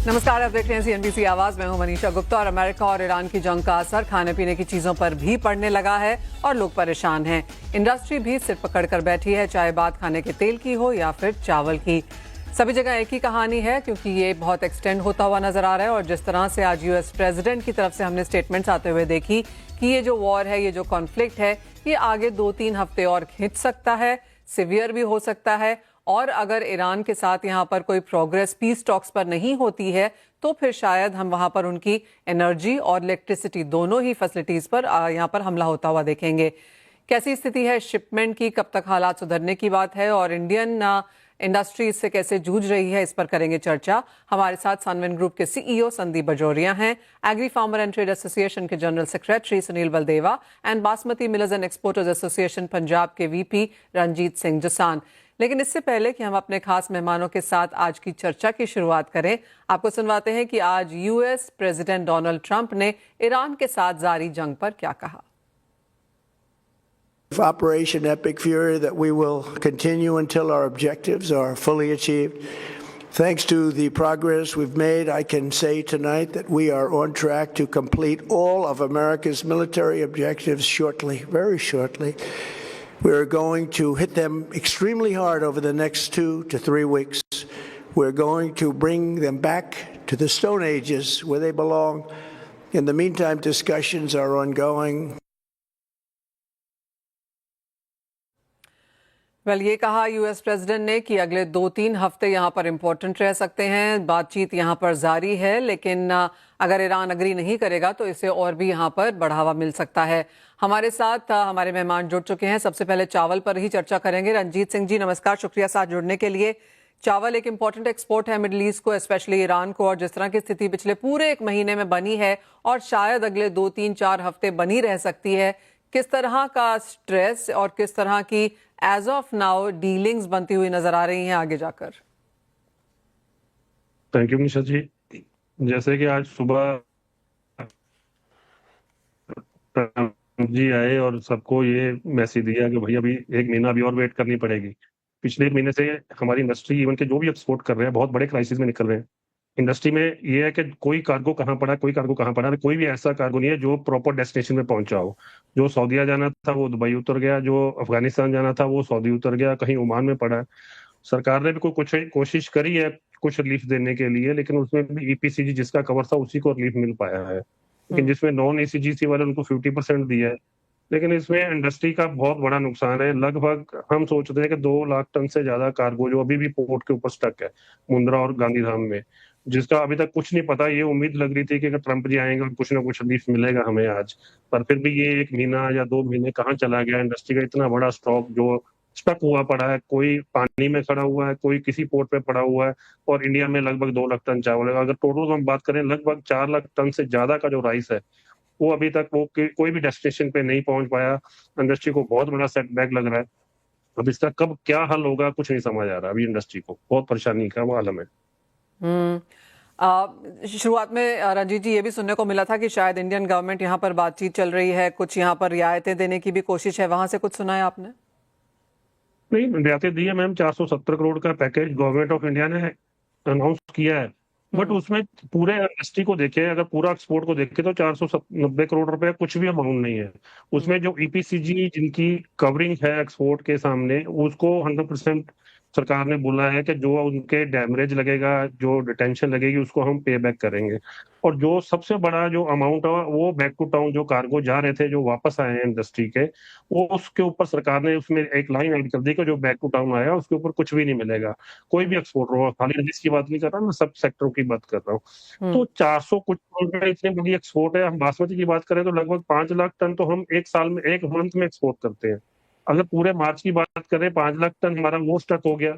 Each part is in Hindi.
नमस्कार, आप देख रहे हैं सीएनबीसी आवाज। मैं हूं मनीषा गुप्ता। और अमेरिका और ईरान की जंग का असर खाने पीने की चीजों पर भी पड़ने लगा है और लोग परेशान हैं। इंडस्ट्री भी सिर पकड़कर बैठी है, चाहे बात खाने के तेल की हो या फिर चावल की। सभी जगह एक ही कहानी है, क्योंकि ये बहुत एक्सटेंड होता हुआ नजर आ रहा है। और जिस तरह से आज यूएस प्रेसिडेंट की तरफ से हमने स्टेटमेंट्स आते हुए देखी कि ये जो वॉर है, ये जो कॉन्फ्लिक्ट है, ये आगे 2-3 हफ्ते और खिंच सकता है, सिवियर भी हो सकता है। और अगर ईरान के साथ यहाँ पर कोई प्रोग्रेस पीस टॉक्स पर नहीं होती है, तो फिर शायद हम वहाँ पर उनकी एनर्जी और इलेक्ट्रिसिटी दोनों ही फैसिलिटीज़ पर यहाँ पर हमला होता हुआ देखेंगे। कैसी स्थिति है शिपमेंट की, कब तक हालात सुधरने की बात है, और इंडियन इंडस्ट्री इससे कैसे जूझ रही है, इस पर करेंगे चर्चा। हमारे साथ सनविन ग्रुप के सीईओ संदीप बजोरिया हैं, agri farmer and trade association के general secretary Sunil Baldeva and basmati millers and exporters association Punjab के वीपी रंजीत सिंह जसान। लेकिन इससे पहले कि हम अपने खास मेहमानों के साथ आज की चर्चा की शुरुआत करें, आपको सुनवाते हैं कि आज यूएस प्रेसिडेंट डोनाल्ड ट्रंप ने ईरान के साथ जारी जंग पर क्या कहा। Operation Epic Fury that we will continue until our objectives are fully achieved. Thanks to the progress we've made, I can say tonight that we are on track to complete all of America's military objectives shortly, very shortly. We're going to hit them extremely hard over the next 2 to 3 weeks. We're going to bring them back to the Stone Ages where they belong. In the meantime, discussions are ongoing. ये कहा यूएस प्रेसिडेंट ने कि अगले 2-3 हफ्ते यहाँ पर इम्पोर्टेंट रह सकते हैं। बातचीत यहाँ पर जारी है, लेकिन अगर ईरान अग्री नहीं करेगा तो इसे और भी यहाँ पर बढ़ावा मिल सकता है। हमारे साथ हमारे मेहमान जुड़ चुके हैं। सबसे पहले चावल पर ही चर्चा करेंगे। रंजीत सिंह जी, नमस्कार, शुक्रिया साथ जुड़ने के लिए। चावल एक इम्पॉर्टेंट एक्सपोर्ट है मिडिल ईस्ट को, स्पेशली ईरान को, और जिस तरह की स्थिति पिछले पूरे 1 महीने में बनी है और शायद अगले 2-3-4 हफ्ते बनी रह सकती है, किस तरह का स्ट्रेस और किस तरह की एज ऑफ नाउ डीलिंग्स बनती हुई नजर आ रही हैं आगे जाकर? थैंक यू निशा जी। जैसे कि आज सुबह जी आए और सबको ये मैसेज दिया कि भैया अभी 1 महीना अभी और वेट करनी पड़ेगी। पिछले 1 महीने से हमारी इंडस्ट्री इवन के जो भी एक्सपोर्ट कर रहे हैं बहुत बड़े क्राइसिस में निकल रहे हैं। इंडस्ट्री में ये है कि कोई कार्गो कहाँ पड़ा, कोई कार्गो कहाँ पड़ा, कोई भी ऐसा कार्गो नहीं है जो प्रॉपर डेस्टिनेशन में पहुंचा हो। जो सऊदीया जाना था वो दुबई उतर गया, जो अफगानिस्तान जाना था वो सऊदी उतर गया, कहीं ओमान में पड़ा है। सरकार ने भी कुछ कोशिश करी है कुछ रिलीफ देने के लिए, लेकिन उसमें भी ईपीसीजी जिसका कवर था उसी को रिलीफ मिल पाया है। लेकिन जिसमें नॉन ईसीजीसी वाले उनको 50% दिया है। लेकिन इसमें इंडस्ट्री का बहुत बड़ा नुकसान है। लगभग हम सोचते हैं कि 2 लाख टन से ज्यादा कार्गो जो अभी भी पोर्ट के ऊपर स्टक है मुंद्रा और गांधीधाम में, जिसका अभी तक कुछ नहीं पता। ये उम्मीद लग रही थी कि अगर ट्रंप जी आएंगे और कुछ ना कुछ रिलीफ मिलेगा हमें आज, पर फिर भी ये 1 महीना या 2 महीने कहाँ चला गया। इंडस्ट्री का इतना बड़ा स्टॉक जो स्टक हुआ पड़ा है, कोई पानी में खड़ा हुआ है, कोई किसी पोर्ट पे पड़ा हुआ है। और इंडिया में लगभग 2 लाख टन चावल है। अगर टोटल हम बात करें, लगभग 4 लाख टन से ज्यादा का जो राइस है वो अभी तक वो कोई भी डेस्टिनेशन पे नहीं पहुंच पाया। इंडस्ट्री को बहुत बड़ा सेटबैक लग रहा है। अब इसका कब क्या हल होगा कुछ नहीं समझ आ रहा। अभी इंडस्ट्री को बहुत परेशानी का वो आलम है। शुरुआत में रंजीत जी ये भी सुनने को मिला था कि शायद इंडियन गवर्नमेंट यहाँ पर बातचीत चल रही है, कुछ यहाँ पर रियायतें देने की भी कोशिश है, वहां से कुछ सुना है आपने? नहीं, रियायतें दी है मैम। 470 करोड़ का पैकेज गवर्नमेंट ऑफ इंडिया ने अनाउंस किया है, बट उसमें पूरे इंडस्ट्री को देखे, अगर पूरा एक्सपोर्ट को देखे तो 490 करोड़ रुपए कुछ भी अमाउंट नहीं है। उसमें जो ईपीसीजी जिनकी कवरिंग है एक्सपोर्ट के सामने, उसको 100% सरकार ने बोला है कि जो उनके डैमेज लगेगा, जो डिटेंशन लगेगी, उसको हम पे बैक करेंगे। और जो सबसे बड़ा जो अमाउंट है वो बैक टू टाउन जो कार्गो जा रहे थे, जो वापस आए हैं इंडस्ट्री के, वो उसके ऊपर सरकार ने उसमें एक लाइन ऐड कर दी कि जो बैक टू टाउन आया उसके ऊपर कुछ भी नहीं मिलेगा। कोई भी एक्सपोर्टर हो, खाली रजिस की बात नहीं कर रहा, मैं सब सेक्टरों की बात कर रहा हूँ। तो 400 कुछ करोड़ में इतनी बड़ी एक्सपोर्ट है। हम बासमती की बात करें तो लगभग 5 लाख टन तो हम एक साल में, एक मंथ में एक्सपोर्ट करते हैं। अगर पूरे मार्च की बात करें, 5 लाख टन हमारा वो स्टक हो गया।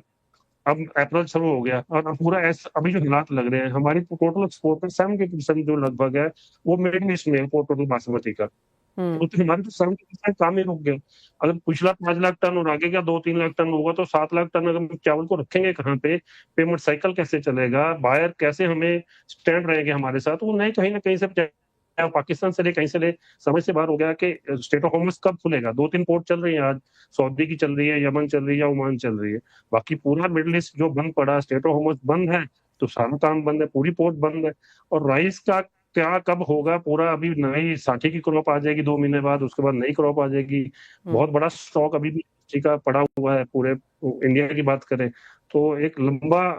अब अप्रैल शुरू हो गया और अब पूरा अभी जो हालात लग रहे हैं, हमारी टोटल एक्सपोर्ट में 70% जो लगभग है वो मिडिल ईस्ट में है, टोटल बासमती का। तो हमारे तो 70% काम ही रुक गया। अगर पिछला 5 लाख टन और आगे का 2-3 लाख टन होगा तो 7 लाख टन अगर चावल को रखेंगे कहाँ पे, पेमेंट साइकिल कैसे चलेगा, बायर कैसे हमें स्टैंड रहेंगे हमारे साथ, वो नहीं कहीं ना कहीं से पाकिस्तान से ले कहीं से ले समझ से बाहर हो गया कि स्टेट ऑफ होमस कब खुलेगा। 2-3 पोर्ट चल रही है आज, सऊदी की चल रही है, यमन चल रही है, ओमान चल रही है। बाकी पूरा मिडिल ईस्ट जो बंद पड़ा, स्टेट ऑफ होमस बंद है, तो सारा काम बंद है, पूरी पोर्ट बंद है। और राइस का क्या कब होगा पूरा, अभी नई साठी की क्रॉप आ जाएगी 2 महीने बाद, उसके बाद नई क्रॉप आ जाएगी। बहुत बड़ा स्टॉक अभी भी इंडस्ट्री का पड़ा हुआ है, पूरे इंडिया की बात करें तो एक लंबा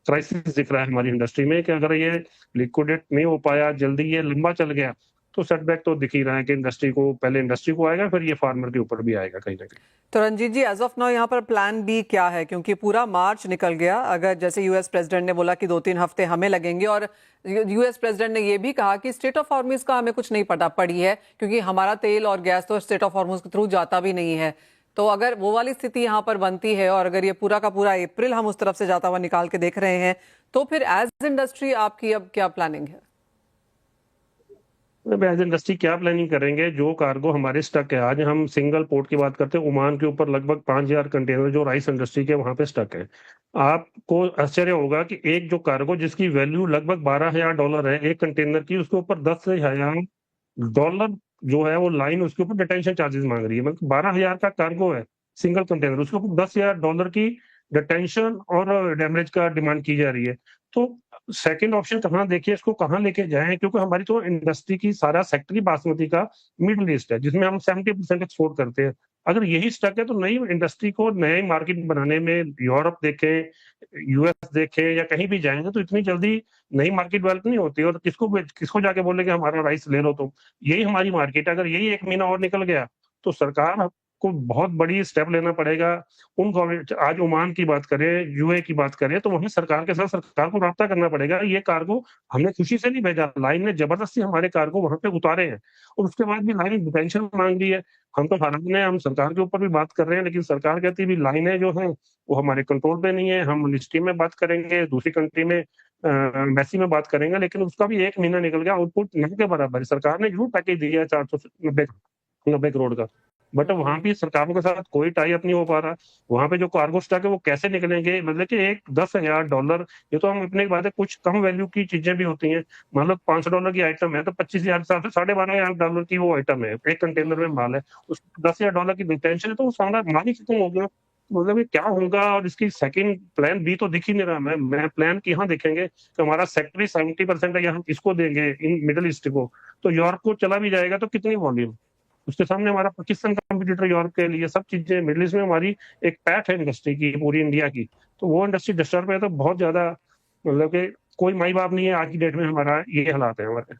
क्राइसिस दिख रहा है हमारी इंडस्ट्री में कि अगर ये लिक्विडेट नहीं हो पाया जल्दी, ये लंबा चल गया तो सेटबैक तो दिख ही रहा है कि इंडस्ट्री को, पहले इंडस्ट्री को आएगा, फिर ये फार्मर के ऊपर भी आएगा कहीं ना कहीं। तो रंजीत जी, एज ऑफ नाउ यहाँ पर प्लान बी क्या है, क्योंकि पूरा मार्च निकल गया। अगर जैसे यूएस प्रेसिडेंट ने बोला कि 2-3 हफ्ते हमें लगेंगे, और यूएस प्रेसिडेंट ने ये भी कहा कि स्टेट ऑफ हॉर्मुज का हमें कुछ नहीं पड़ी है, क्योंकि हमारा तेल और गैस तो स्टेट ऑफ हॉर्मुज के थ्रू जाता भी नहीं है। तो अगर वो वाली स्थिति यहाँ पर बनती है और अगर ये पूरा का पूरा अप्रैल हम उस तरफ से जाता हुआ निकाल के देख रहे हैं, तो फिर एज इंडस्ट्री आपकी अब क्या प्लानिंग है? एज इंडस्ट्री क्या प्लानिंग करेंगे? जो कार्गो हमारे स्टक है, आज हम सिंगल पोर्ट की बात करते हैं, ओमान के ऊपर लगभग 5,000 कंटेनर जो राइस इंडस्ट्री के वहां पे स्टक है। आपको आश्चर्य होगा कि एक जो कार्गो जिसकी वैल्यू लगभग $12,000 है एक कंटेनर की, उसके ऊपर $10,000 जो है वो लाइन उसके ऊपर डिटेंशन चार्जेस मांग रही है। मतलब 12,000 का कार्गो है सिंगल कंटेनर, उसके ऊपर $10,000 की डिटेंशन और डैमेज का डिमांड की जा रही है। तो सेकंड ऑप्शन कहाँ देखिए, इसको कहाँ लेके जाएं, क्योंकि हमारी तो इंडस्ट्री की सारा सेक्टर ही बासमती का मिडल ईस्ट है, जिसमें हम 70% एक्सपोर्ट करते हैं। अगर यही स्टक है तो नई इंडस्ट्री को नए मार्केट बनाने में यूरोप देखें, यूएस देखें या कहीं भी जाएंगे तो इतनी जल्दी नई मार्केट डेवलप नहीं होती। और किसको जाके बोले कि हमारा राइस ले लो, तो यही हमारी मार्केट है। अगर यही 1 महीना और निकल गया तो सरकार को बहुत बड़ी स्टेप लेना पड़ेगा। उन गवर्नमेंट, आज ओमान की बात करें, यूए की बात करें, तो वहीं सरकार के साथ सरकार को राब्ता करना पड़ेगा। ये कार्गो हमने खुशी से नहीं भेजा, लाइन ने जबरदस्ती हमारे कार्गो वहां पे उतारे हैं और उसके बाद भी लाइन डिटेंशन मांग रही है। हम तो हैरान है, हम सरकार के ऊपर भी बात कर रहे हैं, लेकिन सरकार कहती है भी लाइनें जो है वो हमारे कंट्रोल पे नहीं है। हम मिनिस्ट्री में बात करेंगे, दूसरी कंट्री में एम्बेसी में बात करेंगे, लेकिन उसका भी 1 महीना निकल गया, आउटपुट नहीं के बराबर। सरकार ने जरूर पैकेज दिया है 490 करोड़ का, बट वहां भी सरकारों के साथ कोई टाई अप नहीं हो पा रहा। वहां पे जो कार्गो स्टॉक है वो कैसे निकलेंगे? मतलब कि एक $10,000, ये तो हम अपने बात है, कुछ कम वैल्यू की चीजें भी होती हैं। मतलब $500 की आइटम है तो 25,000 से $12,500 की वो आइटम है, एक कंटेनर में माल है, उस $10,000 की डिटेंशन है तो वो सारा माल ही खत्म हो गया। मतलब ये क्या होगा? और इसकी सेकंड प्लान बी तो दिख ही नहीं रहा। मैं प्लान की यहाँ देखेंगे कि हमारा सेक्टर 70% है, यहाँ इसको देंगे इन मिडिल ईस्ट को, तो यूरोप को चला भी जाएगा तो कितनी वॉल्यूम? उसके सामने हमारा पाकिस्तान कंपटीटर यूरोप के लिए, सब चीजें मिडिल ईस्ट में हमारी एक पैठ है इंडस्ट्री की, पूरी इंडिया की। तो वो इंडस्ट्री डिस्टर्ब है तो बहुत ज्यादा, मतलब कि कोई माई बाप नहीं है आज की डेट में, हमारा ये हालात है हमारे।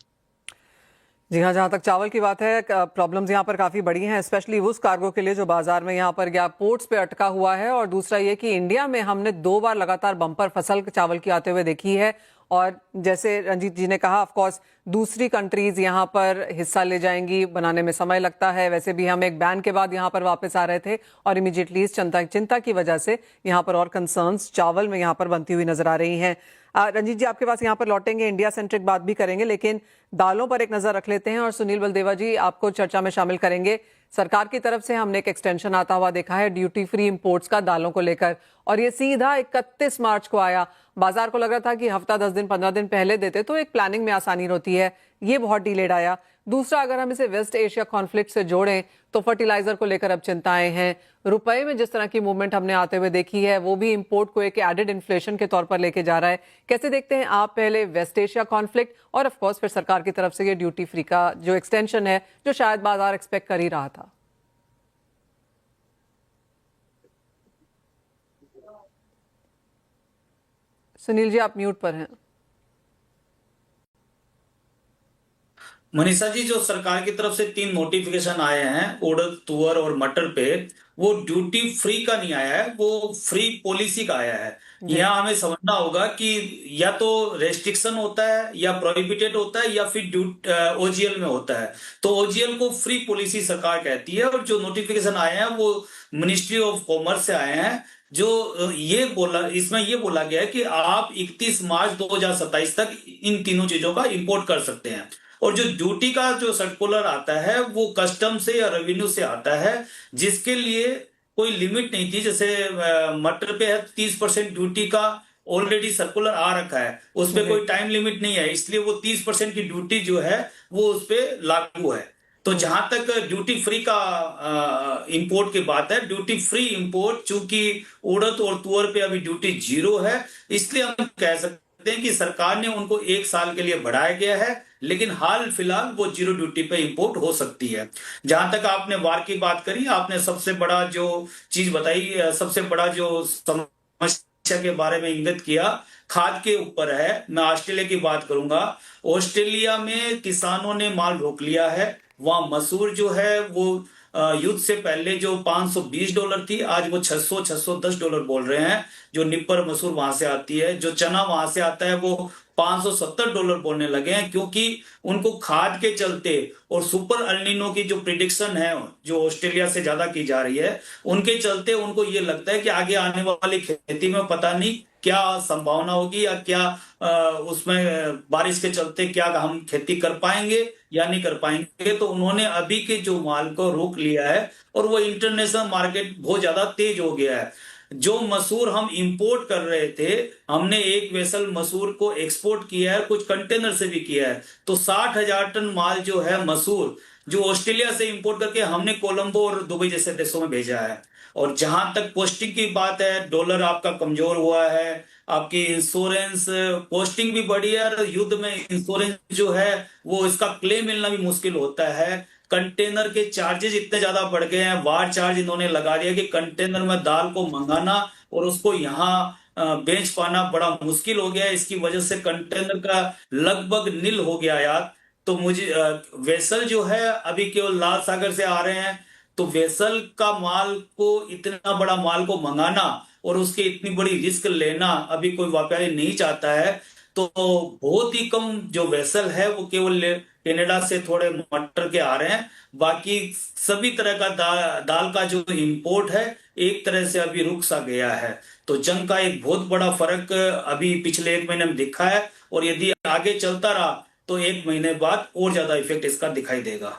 जी हाँ, जहाँ तक चावल की बात है, प्रॉब्लम्स यहाँ पर काफ़ी बड़ी हैं, स्पेशली उस कार्गो के लिए जो बाजार में यहाँ पर गया पोर्ट्स पे अटका हुआ है। और दूसरा ये कि इंडिया में हमने 2 बार लगातार बम्पर फसल चावल की आते हुए देखी है। और जैसे रंजीत जी ने कहा, ऑफ कोर्स दूसरी कंट्रीज यहाँ पर हिस्सा ले जाएंगी, बनाने में समय लगता है। वैसे भी हम एक बैन के बाद यहाँ पर वापस आ रहे थे और इमीडिएटली इस चिंता की वजह से यहाँ पर और कंसर्न्स चावल में यहाँ पर बनती हुई नजर आ रही हैं। रंजीत जी, आपके पास यहाँ पर लौटेंगे, इंडिया सेंट्रिक बात भी करेंगे, लेकिन दालों पर एक नजर रख लेते हैं और सुनील बलदेवा जी आपको चर्चा में शामिल करेंगे। सरकार की तरफ से हमने एक एक्सटेंशन आता हुआ देखा है ड्यूटी फ्री इंपोर्ट्स का दालों को लेकर, और ये सीधा 31 मार्च को आया। बाजार को लग रहा था कि हफ्ता 10 दिन 15 दिन पहले देते तो एक प्लानिंग में आसानी होती है, ये बहुत डिलेड आया। दूसरा, अगर हम इसे वेस्ट एशिया कॉन्फ्लिक्ट से जोड़ें तो फर्टिलाइजर को लेकर अब चिंताएं हैं। रुपए में जिस तरह की मूवमेंट हमने आते हुए देखी है, वो भी इंपोर्ट को एक एडेड इन्फ्लेशन के तौर पर लेके जा रहा है। कैसे देखते हैं आप पहले वेस्ट एशिया कॉन्फ्लिक्ट और ऑफ कोर्स फिर सरकार की तरफ से ये ड्यूटी फ्री का जो एक्सटेंशन है, जो शायद बाजार एक्सपेक्ट कर ही रहा था? सुनील जी, आप म्यूट पर हैं। मनीषा जी, जो सरकार की तरफ से 3 नोटिफिकेशन आए हैं उड़द, तुअर और मटर पे, वो ड्यूटी फ्री का नहीं आया है, वो फ्री पॉलिसी का आया है। यहाँ हमें समझना होगा कि या तो रेस्ट्रिक्शन होता है या प्रोहिबिटेड होता है या फिर ओजीएल में होता है। तो ओजीएल को फ्री पॉलिसी सरकार कहती है, और जो नोटिफिकेशन आए हैं वो मिनिस्ट्री ऑफ कॉमर्स से आए हैं। जो इसमें ये बोला गया है कि आप 31 मार्च 2027 तक इन तीनों चीजों का इंपोर्ट कर सकते हैं। और जो ड्यूटी का जो सर्कुलर आता है वो कस्टम से या रेवेन्यू से आता है, जिसके लिए कोई लिमिट नहीं थी। जैसे मटर पे है 30% ड्यूटी का ऑलरेडी सर्कुलर आ रखा है, उस पर कोई टाइम लिमिट नहीं है, इसलिए वो 30% की ड्यूटी जो है वो उस पर लागू है। तो जहां तक ड्यूटी फ्री का इंपोर्ट की बात है, ड्यूटी फ्री इंपोर्ट, चूंकि उड़द और तुअर पे अभी ड्यूटी 0 है, इसलिए हम कह सकते सकते हैं कि सरकार ने उनको 1 साल के लिए बढ़ाया गया है, लेकिन हाल फिलहाल वो जीरो ड्यूटी पे इंपोर्ट हो सकती है। जहां तक आपने वार की बात करी, आपने सबसे बड़ा जो चीज बताई, सबसे बड़ा जो समस्या के बारे में इंगित किया, खाद के ऊपर है। मैं ऑस्ट्रेलिया की बात करूंगा। ऑस्ट्रेलिया में किसानों ने माल रोक लिया है। वहां मसूर जो है वो युद्ध से पहले जो $520 थी, आज वो 600-610 डॉलर बोल रहे हैं। जो निप्पर मसूर वहां से आती है, जो चना वहां से आता है, वो $570 बोलने लगे हैं, क्योंकि उनको खाद के चलते और सुपर एल्निनो की जो प्रिडिक्शन है, जो ऑस्ट्रेलिया से ज्यादा की जा रही है, उनके चलते उनको ये लगता है कि आगे आने वाली खेती में पता नहीं क्या संभावना होगी, या क्या उसमें बारिश के चलते क्या हम खेती कर पाएंगे या नहीं कर पाएंगे। तो उन्होंने अभी के जो माल को रोक लिया है, और वो इंटरनेशनल मार्केट बहुत ज्यादा तेज हो गया है। जो मसूर हम इंपोर्ट कर रहे थे, हमने एक वेसल मसूर को एक्सपोर्ट किया है, कुछ कंटेनर से भी किया है। तो 60,000 टन माल जो है मसूर, जो ऑस्ट्रेलिया से इंपोर्ट करके हमने कोलंबो और दुबई जैसे देशों में भेजा है। और जहां तक पोस्टिंग की बात है, डॉलर आपका कमजोर हुआ है, आपकी इंश्योरेंस पोस्टिंग भी बढ़ी है, और युद्ध में इंश्योरेंस जो है वो इसका क्लेम मिलना भी मुश्किल होता है। कंटेनर के चार्जेस इतने ज्यादा बढ़ गए हैं, वार चार्ज इन्होंने लगा दिया कि कंटेनर में दाल को मंगाना और उसको यहाँ बेच पाना बड़ा मुश्किल हो गया है। इसकी वजह से कंटेनर का लगभग नील हो गया यार। तो मुझे वेसल जो है अभी केवल लाल सागर से आ रहे हैं, तो वेसल का माल को, इतना बड़ा माल को मंगाना और उसकी इतनी बड़ी रिस्क लेना अभी कोई व्यापारी नहीं चाहता है। तो बहुत ही कम जो वेसल है वो केवल कनाडा से थोड़े मटर के आ रहे हैं। बाकी सभी तरह का दाल का जो इंपोर्ट है एक तरह से अभी रुक सा गया है। तो जंग का एक बहुत बड़ा फर्क अभी पिछले 1 महीने में दिखा है, और यदि आगे चलता रहा तो 1 महीने बाद और ज्यादा इफेक्ट इसका दिखाई देगा।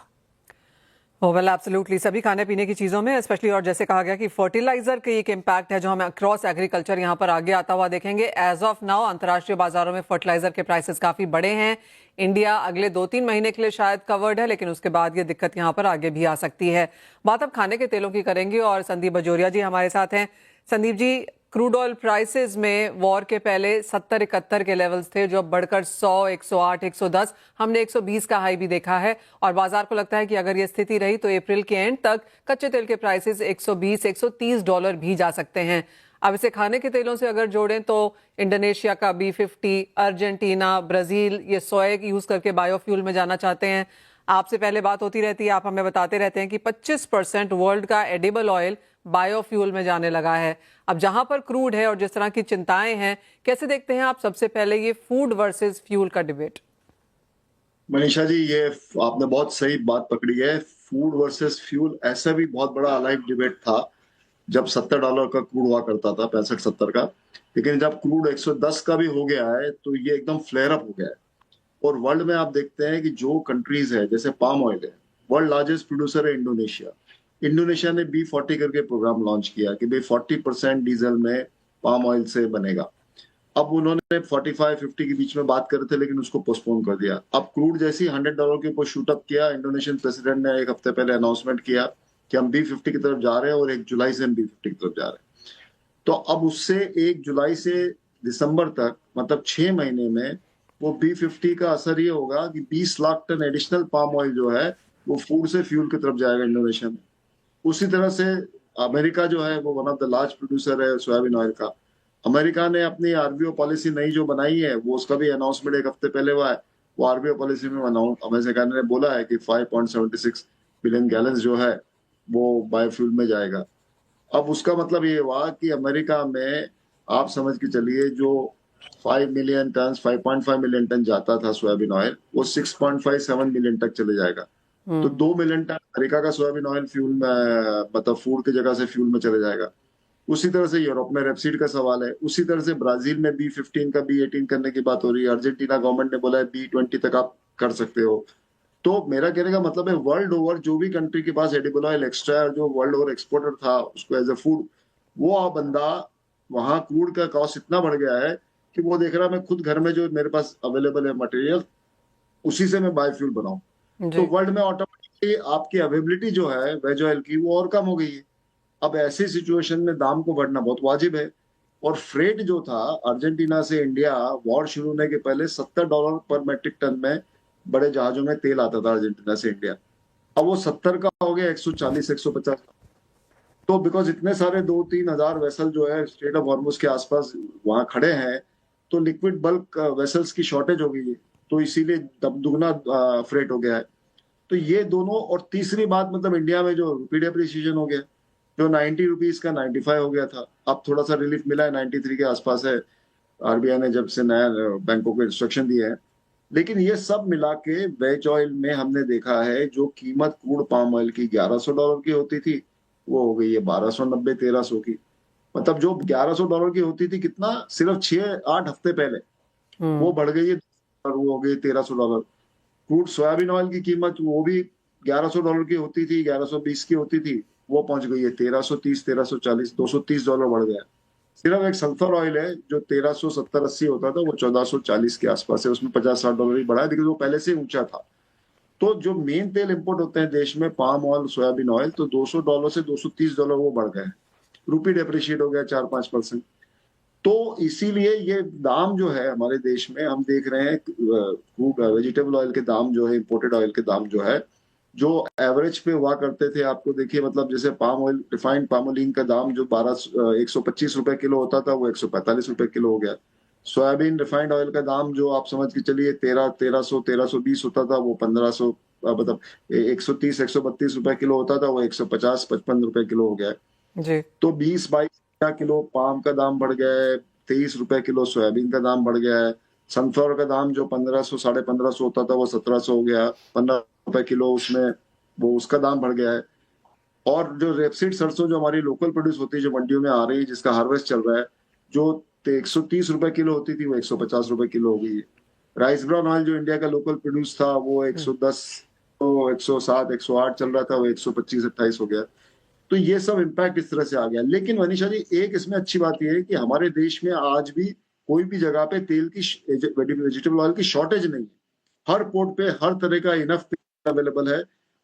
वेल एब्सोल्युटली, सभी खाने पीने की चीज़ों में स्पेशली, और जैसे कहा गया कि फर्टिलाइजर का एक इम्पैक्ट है जो हमें अक्रॉस एग्रीकल्चर यहाँ पर आगे आता हुआ देखेंगे। एज ऑफ नाउ अंतर्राष्ट्रीय बाजारों में फर्टिलाइजर के प्राइसेस काफ़ी बड़े हैं। इंडिया अगले 2-3 महीने के लिए शायद कवर्ड है, लेकिन उसके बाद ये दिक्कत यहाँ पर आगे भी आ सकती है। बात अब खाने के तेलों की करेंगे और संदीप बजोरिया जी हमारे साथ हैं। Sandeep ji, crude oil prices में वॉर के पहले 70-71 के लेवल्स थे, जो अब बढ़कर 100, 108, 110, हमने 120 का हाई भी देखा है। और बाजार को लगता है कि अगर ये स्थिति रही तो अप्रैल के एंड तक कच्चे तेल के प्राइसेस $120-130 भी जा सकते हैं। अब इसे खाने के तेलों से अगर जोड़ें तो इंडोनेशिया का B50, अर्जेंटीना, ब्राजील ये सोया यूज करके बायोफ्यूल में जाना चाहते हैं। आपसे पहले बात होती रहती है, आप हमें बताते रहते हैं कि 25% वर्ल्ड का एडिबल ऑयल बायोफ्यूल में जाने लगा है। अब जहां पर क्रूड है और जिस तरह की चिंताएं हैं, कैसे देखते हैं आप सबसे पहले ये फूड वर्सेस फ्यूल का डिबेट? मनीषा जी, ये आपने बहुत सही बात पकड़ी है। फूड वर्सेस फ्यूल ऐसा भी बहुत बड़ा अलाइव डिबेट था जब $70 का क्रूड हुआ करता था, 65-70 का। लेकिन जब क्रूड 110 का भी हो गया है तो ये एकदम फ्लेयर अप हो गया है। और वर्ल्ड में आप देखते हैं कि जो कंट्रीज है, जैसे पाम ऑयल है, वर्ल्ड लार्जेस्ट प्रोड्यूसर है इंडोनेशिया। इंडोनेशिया ने B40 करके प्रोग्राम लॉन्च किया कि भाई 40% डीजल में पाम ऑयल से बनेगा। अब उन्होंने 45-50 के बीच में बात कर रहे थे, लेकिन उसको पोस्टपोन कर दिया। अब क्रूड जैसे ही $100 के ऊपर शूट अप किया, इंडोनेशियन प्रेसिडेंट ने 1 हफ्ते पहले अनाउंसमेंट किया कि हम B50 की तरफ जा रहे हैं, और 1 जुलाई से हम B50 की तरफ जा रहे हैं। तो अब उससे 1 जुलाई से दिसंबर तक, मतलब 6 महीने में वो B50 का असर ये होगा कि 20 lakh ton additional palm oil जो है वो फूड से फ्यूल की तरफ जाएगा इंडोनेशिया में। उसी तरह से अमेरिका जो है वो one of the large producer है सोयाबीन ऑयल का। अमेरिका ने अपनी आरबीओ पॉलिसी नई जो बनाई है, वो उसका भी अनाउंसमेंट 1 हफ्ते पहले हुआ है। वो आरबीओ पॉलिसी में अमेरिका ने बोला है कि 5.76 बिलियन गैलन जो है वो बायोफ्यूल में जाएगा। अब उसका मतलब ये हुआ कि अमेरिका में आप समझ के चलिए, जो 5 मिलियन टन 5.5 मिलियन टन जाता था सोयाबीन ऑयल, वो 6.57 मिलियन तक चले जाएगा। तो 2 मिलियन टन अमेरिका का सोयाबीन ऑयल फ्यूल में, मतलब फूड की जगह से फ्यूल में चले जाएगा। उसी तरह से यूरोप में रेपसीड का सवाल है। उसी तरह से ब्राजील में B15 का B18 करने की बात हो रही है। अर्जेंटीना गवर्नमेंट ने बोला है B20 तक आप कर सकते हो। तो मेरा कहने का मतलब है, वर्ल्ड ओवर जो भी कंट्री के पास एडिबल ऑयल एक्स्ट्रा है, जो वर्ल्ड ओवर एक्सपोर्टर था उसको एज ए फूड, वो बंदा वहां क्रूड का कॉस्ट इतना बढ़ गया है कि वो देख रहा है मैं खुद घर में जो मेरे पास अवेलेबल है मटेरियल, उसी से मैं बायोफ्यूल बनाऊं। तो वर्ल्ड में ऑटोमेटिकली आपकी अवेलेबिलिटी जो है वेज ऑयल की, वो और कम हो गई है। अब ऐसी सिचुएशन में दाम को बढ़ना बहुत वाजिब है। और फ्रेट जो था अर्जेंटीना से इंडिया, वॉर शुरू होने के पहले $70 पर मेट्रिक टन में बड़े जहाजों में तेल आता था अर्जेंटीना से इंडिया। अब वो 70 का हो गया 140 150। तो बिकॉज इतने सारे 2-3 हजार वेसल जो है स्ट्रेट ऑफ हॉर्मुज के आसपास वहां खड़े हैं, तो लिक्विड बल्क वेसल्स की शॉर्टेज हो गई है, तो इसीलिए दुगना फ्रेट हो गया है। तो ये दोनों, और तीसरी बात मतलब इंडिया में जो रुपी डेप्रिसिएशन हो गया, जो 90 रुपीज का 95 हो गया था, अब थोड़ा सा रिलीफ मिला है, 93 के आसपास है, आरबीआई ने जब से नया बैंकों को इंस्ट्रक्शन दिए हैं। लेकिन ये सब मिला के वेज ऑयल में हमने देखा है जो कीमत क्रूड पाम ऑयल की $1100 की होती थी, वो हो गई है 1290 1300 की। मतलब जो $1100 की होती थी कितना, सिर्फ 6-8 हफ्ते पहले, वो बढ़ गई है और वो हो गई $1300। क्रूड सोयाबीन ऑयल की कीमत वो भी $1100 की होती थी, 1120 की होती थी, वो पहुंच गई है 1330 1340, $230 बढ़ गया। सिर्फ एक सल्फर ऑयल है जो 1370-80 होता था, वो 1440 के आसपास है, उसमें $50-60 ही बढ़ा है, लेकिन वो पहले से ऊंचा था। तो जो मेन तेल इंपोर्ट होते हैं देश में, पाम ऑयल सोयाबीन ऑयल, तो $200 से $230 वो बढ़ गए। रुपी डेप्रिशिएट हो गया 4-5%। तो इसीलिए ये दाम जो है हमारे देश में, हम देख रहे हैं क्रूड वेजिटेबल ऑयल के दाम जो है, इंपोर्टेड ऑयल के दाम जो है, जो एवरेज पे हुआ करते थे, आपको देखिए मतलब जैसे पाम ऑयल, रिफाइंड पामोलिन का दाम जो 125 रुपए किलो होता था, वो 145 रुपए किलो हो गया। सोयाबीन रिफाइंड ऑयल का दाम जो आप समझ के चलिए 1300-1320 होता था, वो 1500, मतलब 130-132 रुपए किलो होता था, वो 150-55 रुपए किलो हो गया। जी। तो 20-22 किलो पाम का दाम बढ़ गया है, 23 रुपए किलो सोयाबीन का दाम बढ़ गया है। सनफ्लावर का दाम जो 1500 1550 होता था, वो 1700 हो गया, 15 रुपए किलो उसमें, वो उसका दाम बढ़ गया है। और जो रेपसीड सरसों जो हमारी लोकल प्रोड्यूस होती है, जो मंडियों में आ रही है, जिसका हार्वेस्ट चल रहा है, जो 130 रुपए किलो होती थी, वो 150 रुपए किलो हो गई है। राइस ब्राउन ऑयल जो इंडिया का लोकल प्रोड्यूस था, वो 110, तो 107 108 चल रहा था, वो 125-28 हो गया। तो ये सब इम्पैक्ट इस तरह से आ गया। लेकिन मनीषा जी, एक इसमें अच्छी बात यह है कि हमारे देश में आज भी कोई भी जगह पे तेल की, वेजिटेबल ऑयल की शॉर्टेज नहीं है। हर पोर्ट पे हर तरह का इनफ तेल अवेलेबल है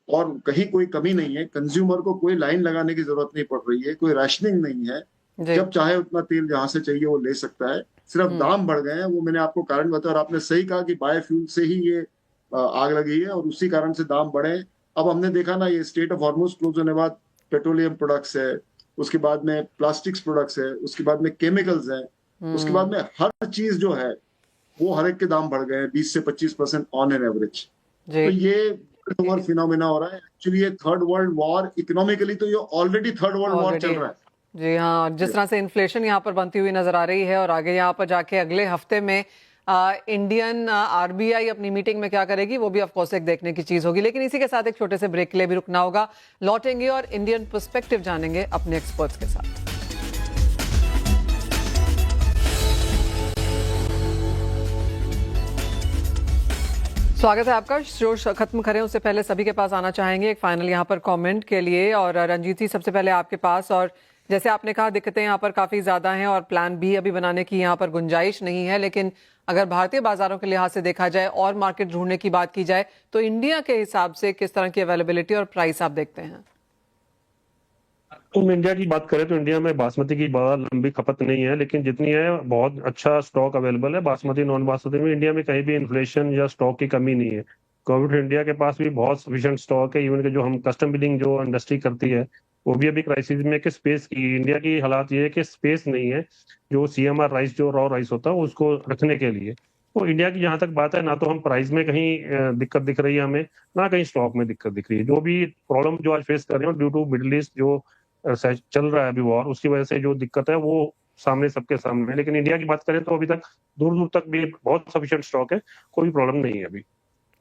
और कहीं कोई कमी नहीं है। कंज्यूमर को कोई लाइन लगाने की जरूरत नहीं पड़ रही है, कोई राशनिंग नहीं है। जब चाहे उतना तेल जहां से चाहिए वो ले सकता है। सिर्फ दाम बढ़ गए हैं, वो मैंने आपको कारण बताया। और आपने सही कहा कि बायोफ्यूल से ही ये आग लगी है और उसी कारण से दाम बढ़े। अब हमने देखा ना, ये स्टेट ऑफ हॉर्मुज क्लोज होने के बाद पेट्रोलियम प्रोडक्ट्स है, उसके बाद में प्लास्टिक्स प्रोडक्ट्स है, उसके बाद में केमिकल्स है, उसके बाद में हर चीज जो है वो हर एक के दाम बढ़ गए हैं 20 से 25% ऑन एन एवरेज। तो ये वर्ल्ड फिनोमेना हो रहा है। एक्चुअली ये थर्ड वर्ल्ड वॉर, इकोनॉमिकली तो ये ऑलरेडी थर्ड वर्ल्ड वॉर चल रहा है। जी हाँ, जिस तरह से इन्फ्लेशन यहाँ पर बनती हुई नजर आ रही है और आगे यहाँ पर जाके अगले हफ्ते में इंडियन आरबीआई अपनी मीटिंग में क्या करेगी, वो भी ऑफ कोर्स एक देखने की चीज होगी। लेकिन इसी के साथ एक छोटे से ब्रेक के लिए भी रुकना होगा। लौटेंगे और इंडियन पर्सपेक्टिव जानेंगे अपने एक्सपर्ट्स के साथ। स्वागत है आपका। शो खत्म करें उससे पहले सभी के पास आना चाहेंगे एक फाइनल यहाँ पर कमेंट के लिए। और रंजीत जी, सबसे पहले आपके पास, और जैसे आपने कहा दिक्कतें यहाँ पर काफ़ी ज़्यादा हैं और प्लान बी अभी बनाने की यहाँ पर गुंजाइश नहीं है, लेकिन अगर भारतीय बाजारों के लिहाज से देखा जाए और मार्केट ढूंढने की बात की जाए तो इंडिया के हिसाब से किस तरह की अवेलेबिलिटी और प्राइस आप देखते हैं? तो इंडिया की बात करें तो इंडिया में बासमती की बहुत लंबी खपत नहीं है, लेकिन जितनी है बहुत अच्छा स्टॉक अवेलेबल है। बासमती नॉन बासमती में इंडिया में कहीं भी इन्फ्लेशन या स्टॉक की कमी नहीं है। गवर्नमेंट इंडिया के पास भी बहुत सफिशिएंट स्टॉक है। इवन के जो हम कस्टम बिलिंग जो इंडस्ट्री करती है वो भी अभी क्राइसिस में कि स्पेस की, इंडिया की हालात ये है कि स्पेस नहीं है जो सीएमआर राइस, जो रॉ राइस होता है उसको रखने के लिए। तो इंडिया की जहां तक बात है, ना तो हम प्राइस में कहीं दिक्कत दिख रही है हमें, ना कहीं स्टॉक में दिक्कत दिख रही है। जो भी प्रॉब्लम जो आज फेस कर रहे हैं ड्यू टू मिडिल ईस्ट जो चल रहा है अभी वॉर, उसकी वजह से जो दिक्कत है वो सामने सबके सामने है। लेकिन इंडिया की बात करें तो अभी तक दूर दूर तक भी बहुत सफिशिएंट स्टॉक है, कोई प्रॉब्लम नहीं है अभी।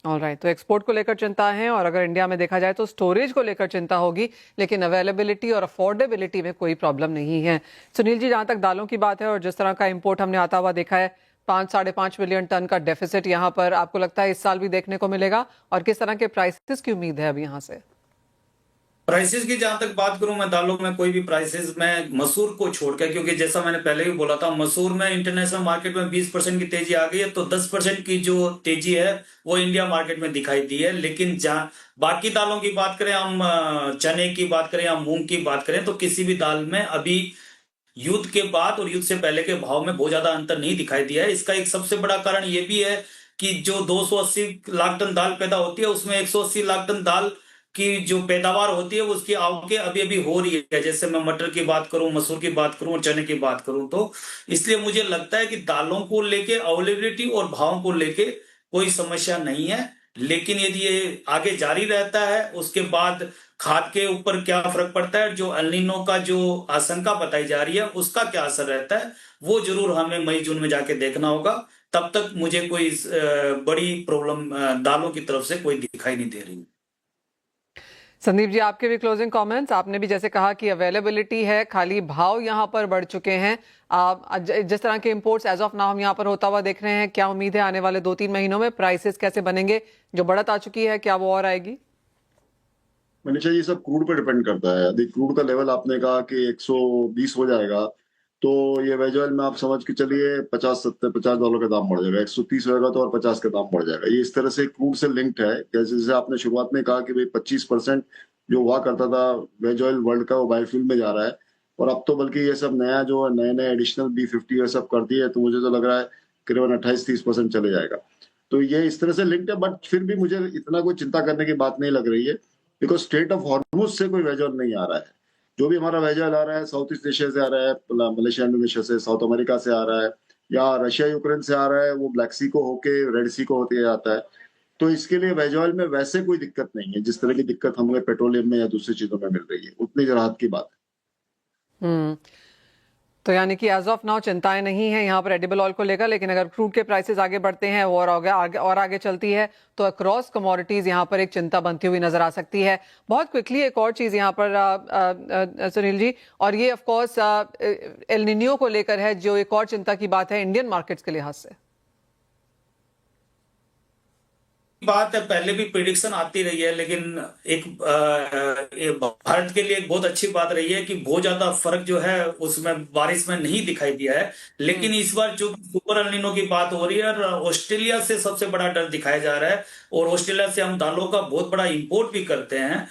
ऑलराइट, तो एक्सपोर्ट को लेकर चिंता है और अगर इंडिया में देखा जाए तो स्टोरेज को लेकर चिंता होगी, लेकिन अवेलेबिलिटी और अफोर्डेबिलिटी में कोई प्रॉब्लम नहीं है। सुनील जी, जहां तक दालों की बात है और जिस तरह का इंपोर्ट हमने आता हुआ देखा है, 5-5.5 मिलियन टन का डेफिसिट यहाँ पर आपको लगता है इस साल भी देखने को मिलेगा? और किस तरह के प्राइसेस की उम्मीद है अब यहाँ से? प्राइसेस की जहां तक बात करूं मैं, दालों में कोई भी प्राइसेस में मसूर को छोड़कर, क्योंकि जैसा मैंने पहले भी बोला था, मसूर में इंटरनेशनल मार्केट में 20% की तेजी आ गई है, तो 10% की जो तेजी है वो इंडिया मार्केट में दिखाई दी है। लेकिन जहां बाकी दालों की बात करें, हम चने की बात करें या मूंग की बात करें, तो किसी भी दाल में अभी युद्ध के बाद और युद्ध से पहले के भाव में बहुत ज्यादा अंतर नहीं दिखाई दिया है। इसका एक सबसे बड़ा कारण ये भी है कि जो 280 लाख टन दाल पैदा होती है उसमें 180 लाख टन दाल की जो पैदावार होती है उसकी आवकें अभी अभी हो रही है। जैसे मैं मटर की बात करूं, मसूर की बात करूं और चने की बात करूं, तो इसलिए मुझे लगता है कि दालों को लेके अवेलेबिलिटी और भाव को लेके कोई समस्या नहीं है। लेकिन यदि ये आगे जारी रहता है, उसके बाद खाद के ऊपर क्या फर्क पड़ता है, जो एल नीनो का जो आशंका बताई जा रही है उसका क्या असर रहता है, वो जरूर हमें मई जून में जाके देखना होगा। तब तक मुझे कोई बड़ी प्रॉब्लम दालों की तरफ से कोई दिखाई नहीं दे रही। संदीप जी, आपके भी क्लोजिंग कमेंट्स। आपने भी जैसे कहा कि अवेलेबिलिटी है, खाली भाव यहाँ पर बढ़ चुके हैं। जिस तरह के इंपोर्ट्स एज ऑफ नाउ हम यहाँ पर होता हुआ देख रहे हैं, क्या उम्मीद है आने वाले 2-3 महीनों में प्राइसेस कैसे बनेंगे? जो बढ़त आ चुकी है, क्या वो और आएगी? मनीषा, ये सब क्रूड पे डिपेंड करता है। यदि क्रूड का लेवल आपने कहा कि 120 हो जाएगा, तो ये वेज ऑयल में आप समझ के चलिए $50 का दाम बढ़ जाएगा। 130 होगा तो और 50 का दाम बढ़ जाएगा। ये इस तरह से क्रूड से लिंक्ड है। जैसे आपने शुरुआत में कहा कि भाई 25% जो हुआ करता था वेज ऑयल वर्ल्ड का, वो बायोफ्यूल में जा रहा है। और अब तो बल्कि ये सब नया जो नए एडिशनल B50 ये सब कर दिए, तो मुझे तो लग रहा है करीबन 28-30% चले जाएगा। तो ये इस तरह से लिंक्ड है। बट फिर भी मुझे इतना कोई चिंता करने की बात नहीं लग रही है, बिकॉज स्ट्रेट ऑफ हॉर्मुज से कोई वेज ऑयल नहीं आ रहा है। जो भी हमारा वेज ऑयल आ रहा है साउथ ईस्ट एशिया से आ रहा है, मलेशिया इंडोनेशिया से, साउथ अमेरिका से आ रहा है, या रशिया यूक्रेन से आ रहा है, वो ब्लैक सी को होके रेड सी को होते आता है। तो इसके लिए वेज ऑयल में वैसे कोई दिक्कत नहीं है जिस तरह की दिक्कत हमें पेट्रोलियम में या दूसरी चीजों में मिल रही है। उतनी राहत की बात है। तो यानी कि एज ऑफ नाउ चिंताएं नहीं है यहाँ पर एडिबल ऑयल को लेकर, लेकिन अगर क्रूड के प्राइसेस आगे बढ़ते हैं और आगे चलती है तो अक्रॉस कमोडिटीज यहाँ पर एक चिंता बनती हुई नजर आ सकती है। बहुत क्विकली एक और चीज यहाँ पर सुनील जी, और ये ऑफ कोर्स एल निनियो को लेकर है, जो एक और चिंता की बात है इंडियन मार्केट्स के लिहाज से। बात है, पहले भी प्रिडिक्शन आती रही है, लेकिन भारत के लिए एक बहुत अच्छी बात रही है कि बहुत ज्यादा फर्क जो है उसमें बारिश में नहीं दिखाई दिया है। लेकिन इस बार जो सुपर एल नीनो की बात हो रही है, ऑस्ट्रेलिया से सबसे बड़ा डर दिखाया जा रहा है। और ऑस्ट्रेलिया से हम दालों का बहुत बड़ा इंपोर्ट भी करते हैं।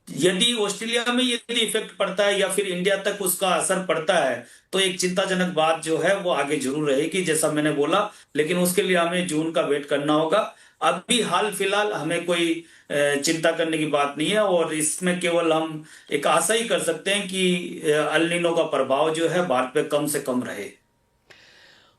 यदि ऑस्ट्रेलिया में यदि इफेक्ट पड़ता है या फिर इंडिया तक उसका असर पड़ता है, तो एक चिंताजनक बात जो है वो आगे जरूर रहेगी, जैसा मैंने बोला। लेकिन उसके लिए हमें जून का वेट करना होगा। अभी हाल फिलहाल हमें कोई चिंता करने की बात नहीं है, और इसमें केवल हम एक आशा ही कर सकते हैं कि एल नीनो का प्रभाव जो है भारत पे कम से कम रहे।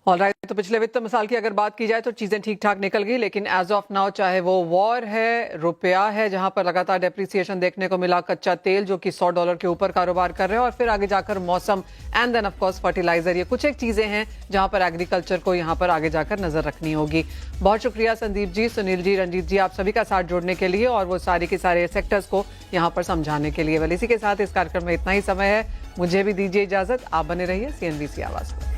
ऑलराइट, तो पिछले वित्त साल की अगर बात की जाए तो चीजें ठीक ठाक निकल गई, लेकिन एज ऑफ नाउ चाहे वो वॉर है, रुपया है जहां पर लगातार डेप्रिसिएशन देखने को मिला, कच्चा तेल जो कि $100 के ऊपर कारोबार कर रहे हैं, और फिर आगे जाकर मौसम and then of course fertiliser, ये कुछ एक चीजें हैं जहां पर एग्रीकल्चर को यहां पर आगे जाकर नजर रखनी होगी। बहुत शुक्रिया संदीप जी, सुनील जी, रंजीत जी, आप सभी का साथ जोड़ने के लिए और वो सारे के सारे सेक्टर्स को यहाँ पर समझाने के लिए। वेल, इसी के साथ इस कार्यक्रम में इतना ही समय है, मुझे भी दीजिए इजाजत। आप बने रहिए CNBC आवाज पर।